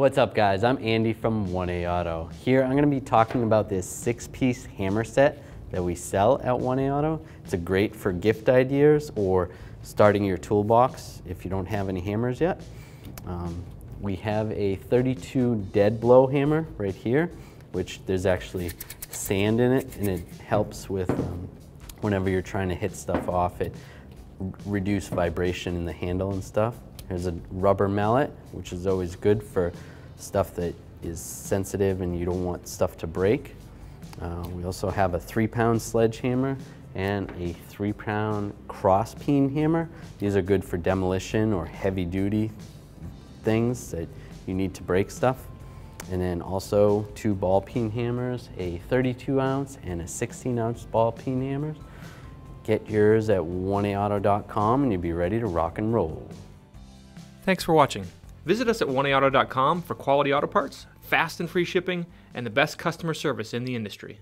What's up guys, I'm Andy from 1A Auto. Here I'm going to be talking about this 6-piece hammer set that we sell at 1A Auto. It's a great for gift ideas or starting your toolbox if you don't have any hammers yet. We have a 32 dead blow hammer right here, which there's actually sand in it, and it helps with whenever you're trying to hit stuff off, it reduce vibration in the handle and stuff. There's a rubber mallet, which is always good for stuff that is sensitive and you don't want stuff to break. We also have a 3-pound sledgehammer and a 3-pound cross peen hammer. These are good for demolition or heavy duty things that you need to break stuff. And then also 2 ball peen hammers, a 32-ounce and a 16-ounce ball peen hammers. Get yours at 1aauto.com and you'll be ready to rock and roll. Thanks for watching. Visit us at 1aauto.com for quality auto parts, fast and free shipping, and the best customer service in the industry.